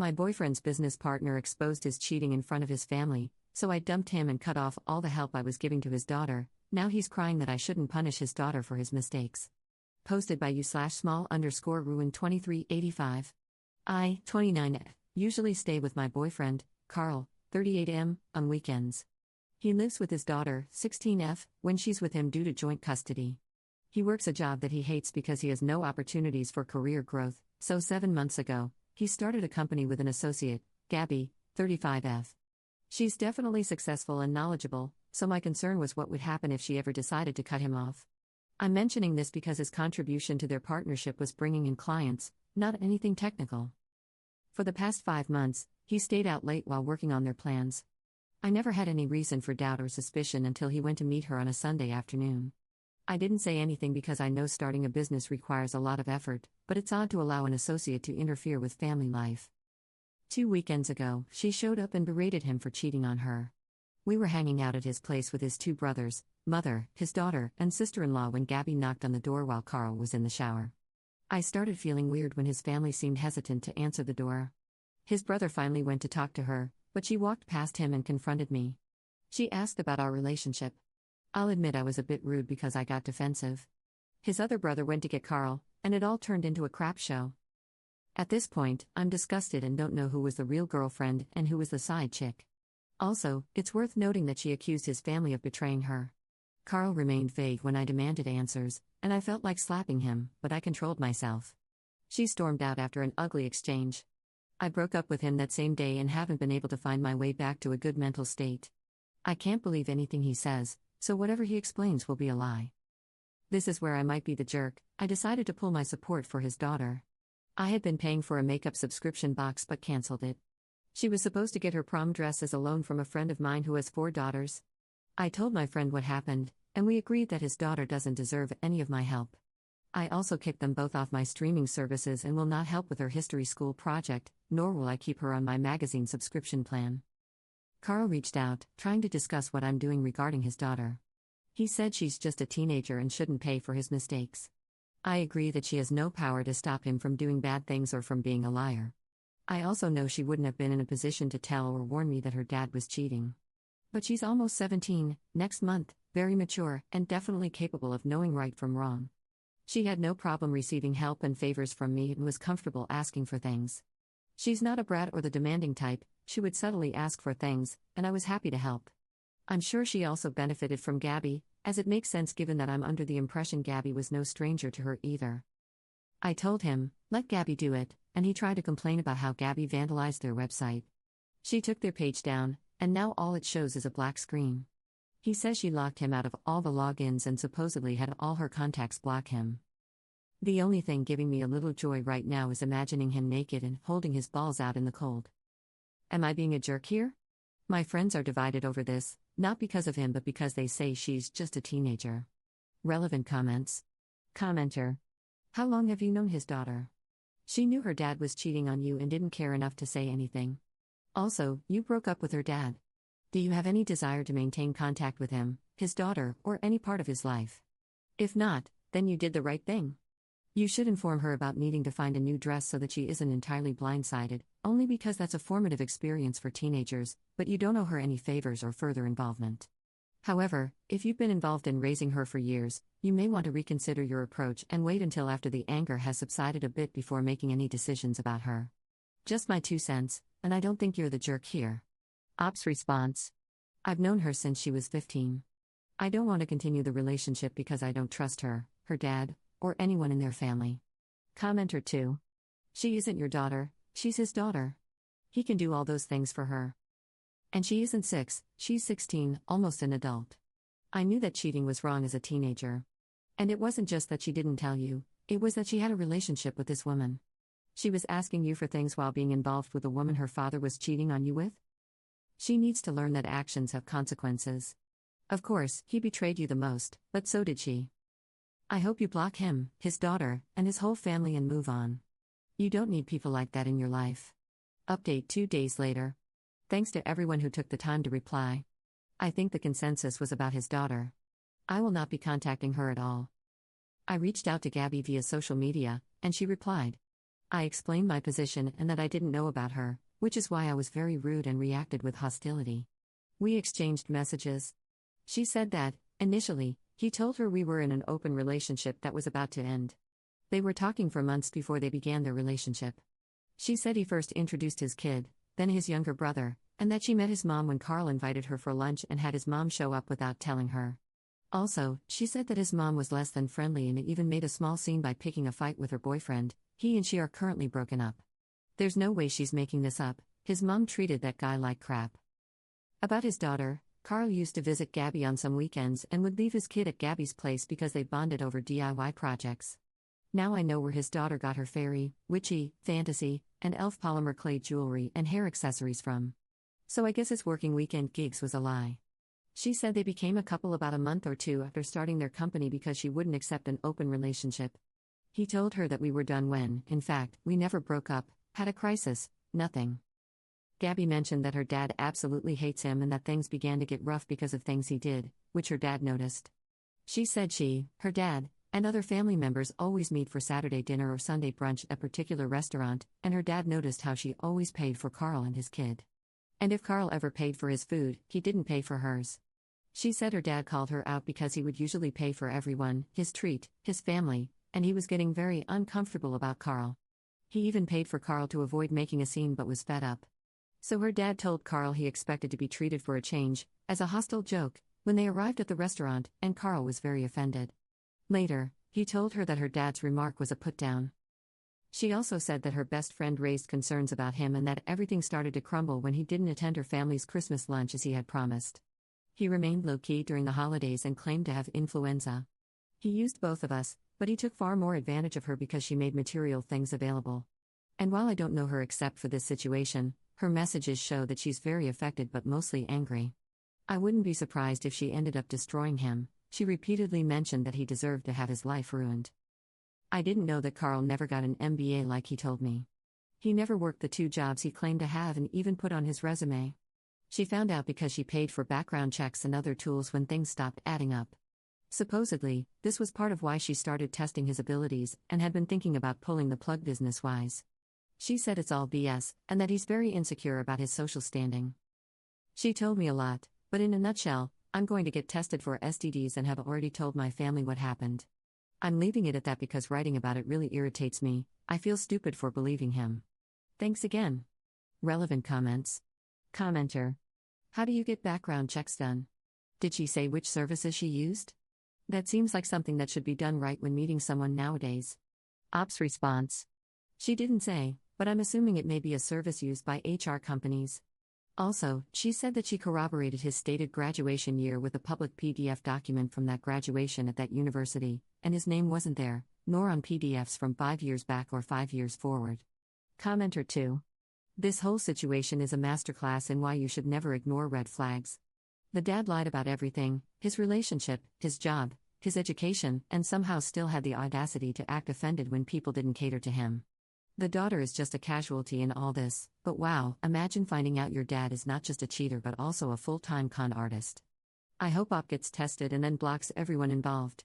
My boyfriend's business partner exposed his cheating in front of his family, so I dumped him and cut off all the help I was giving to his daughter. Now he's crying that I shouldn't punish his daughter for his mistakes. Posted by you/small_ruin2385. I, 29, usually stay with my boyfriend, Carl, 38M, on weekends. He lives with his daughter, 16F, when she's with him due to joint custody. He works a job that he hates because he has no opportunities for career growth, so 7 months ago, he started a company with an associate, Gabby, 35F. She's definitely successful and knowledgeable, so my concern was what would happen if she ever decided to cut him off. I'm mentioning this because his contribution to their partnership was bringing in clients, not anything technical. For the past 5 months, he stayed out late while working on their plans. I never had any reason for doubt or suspicion until he went to meet her on a Sunday afternoon. I didn't say anything because I know starting a business requires a lot of effort, but it's odd to allow an associate to interfere with family life. 2 weekends ago, she showed up and berated him for cheating on her. We were hanging out at his place with his 2 brothers, mother, his daughter, and sister-in-law when Gabby knocked on the door while Carl was in the shower. I started feeling weird when his family seemed hesitant to answer the door. His brother finally went to talk to her, but she walked past him and confronted me. She asked about our relationship. I'll admit I was a bit rude because I got defensive. His other brother went to get Carl, and it all turned into a crap show. At this point, I'm disgusted and don't know who was the real girlfriend and who was the side chick. Also, it's worth noting that she accused his family of betraying her. Carl remained vague when I demanded answers, and I felt like slapping him, but I controlled myself. She stormed out after an ugly exchange. I broke up with him that same day and haven't been able to find my way back to a good mental state. I can't believe anything he says, so whatever he explains will be a lie. This is where I might be the jerk. I decided to pull my support for his daughter. I had been paying for a makeup subscription box but cancelled it. She was supposed to get her prom dress as a loan from a friend of mine who has 4 daughters. I told my friend what happened, and we agreed that his daughter doesn't deserve any of my help. I also kicked them both off my streaming services and will not help with her history school project, nor will I keep her on my magazine subscription plan. Carl reached out, trying to discuss what I'm doing regarding his daughter. He said she's just a teenager and shouldn't pay for his mistakes. I agree that she has no power to stop him from doing bad things or from being a liar. I also know she wouldn't have been in a position to tell or warn me that her dad was cheating. But she's almost 17, next month, very mature, and definitely capable of knowing right from wrong. She had no problem receiving help and favors from me and was comfortable asking for things. She's not a brat or the demanding type. She would subtly ask for things, and I was happy to help. I'm sure she also benefited from Gabby, as it makes sense given that I'm under the impression Gabby was no stranger to her either. I told him, let Gabby do it, and he tried to complain about how Gabby vandalized their website. She took their page down, and now all it shows is a black screen. He says she locked him out of all the logins and supposedly had all her contacts block him. The only thing giving me a little joy right now is imagining him naked and holding his balls out in the cold. Am I being a jerk here? My friends are divided over this, not because of him but because they say she's just a teenager. Relevant comments. Commenter. How long have you known his daughter? She knew her dad was cheating on you and didn't care enough to say anything. Also, you broke up with her dad. Do you have any desire to maintain contact with him, his daughter, or any part of his life? If not, then you did the right thing. You should inform her about needing to find a new dress so that she isn't entirely blindsided, only because that's a formative experience for teenagers, but you don't owe her any favors or further involvement. However, if you've been involved in raising her for years, you may want to reconsider your approach and wait until after the anger has subsided a bit before making any decisions about her. Just my 2 cents, and I don't think you're the jerk here. Ops response. I've known her since she was 15. I don't want to continue the relationship because I don't trust her, her dad, or anyone in their family. Commenter 2. She isn't your daughter, she's his daughter. He can do all those things for her. And she isn't 6, she's 16, almost an adult. I knew that cheating was wrong as a teenager. And it wasn't just that she didn't tell you, it was that she had a relationship with this woman. She was asking you for things while being involved with a woman her father was cheating on you with? She needs to learn that actions have consequences. Of course, he betrayed you the most, but so did she. I hope you block him, his daughter, and his whole family and move on. You don't need people like that in your life. Update 2 days later. Thanks to everyone who took the time to reply. I think the consensus was about his daughter. I will not be contacting her at all. I reached out to Gabby via social media, and she replied. I explained my position and that I didn't know about her, which is why I was very rude and reacted with hostility. We exchanged messages. She said that, initially, he told her we were in an open relationship that was about to end. They were talking for months before they began their relationship. She said he first introduced his kid, then his younger brother, and that she met his mom when Carl invited her for lunch and had his mom show up without telling her. Also, she said that his mom was less than friendly and even made a small scene by picking a fight with her boyfriend. He and she are currently broken up. There's no way she's making this up, his mom treated that guy like crap. About his daughter, Carl used to visit Gabby on some weekends and would leave his kid at Gabby's place because they bonded over DIY projects. Now I know where his daughter got her fairy, witchy, fantasy, and elf polymer clay jewelry and hair accessories from. So I guess his working weekend gigs was a lie. She said they became a couple about a month or two after starting their company because she wouldn't accept an open relationship. He told her that we were done when, in fact, we never broke up, had a crisis, nothing. Gabby mentioned that her dad absolutely hates him and that things began to get rough because of things he did, which her dad noticed. She said her dad, and other family members always meet for Saturday dinner or Sunday brunch at a particular restaurant, and her dad noticed how she always paid for Carl and his kid. And if Carl ever paid for his food, he didn't pay for hers. She said her dad called her out because he would usually pay for everyone, his treat, his family, and he was getting very uncomfortable about Carl. He even paid for Carl to avoid making a scene but was fed up. So her dad told Carl he expected to be treated for a change, as a hostile joke, when they arrived at the restaurant, and Carl was very offended. Later, he told her that her dad's remark was a put-down. She also said that her best friend raised concerns about him and that everything started to crumble when he didn't attend her family's Christmas lunch as he had promised. He remained low-key during the holidays and claimed to have influenza. He used both of us, but he took far more advantage of her because she made material things available. And while I don't know her except for this situation, her messages show that she's very affected but mostly angry. I wouldn't be surprised if she ended up destroying him. She repeatedly mentioned that he deserved to have his life ruined. I didn't know that Carl never got an MBA like he told me. He never worked the 2 jobs he claimed to have and even put on his resume. She found out because she paid for background checks and other tools when things stopped adding up. Supposedly, this was part of why she started testing his abilities and had been thinking about pulling the plug business-wise. She said it's all BS, and that he's very insecure about his social standing. She told me a lot, but in a nutshell, I'm going to get tested for STDs and have already told my family what happened. I'm leaving it at that because writing about it really irritates me. I feel stupid for believing him. Thanks again. Relevant comments. Commenter. How do you get background checks done? Did she say which services she used? That seems like something that should be done right when meeting someone nowadays. Ops response. She didn't say, but I'm assuming it may be a service used by HR companies. Also, she said that she corroborated his stated graduation year with a public PDF document from that graduation at that university, and his name wasn't there, nor on PDFs from 5 years back or 5 years forward. Commenter 2. This whole situation is a masterclass in why you should never ignore red flags. The dad lied about everything, his relationship, his job, his education, and somehow still had the audacity to act offended when people didn't cater to him. The daughter is just a casualty in all this, but wow, imagine finding out your dad is not just a cheater but also a full-time con artist. I hope OP gets tested and then blocks everyone involved.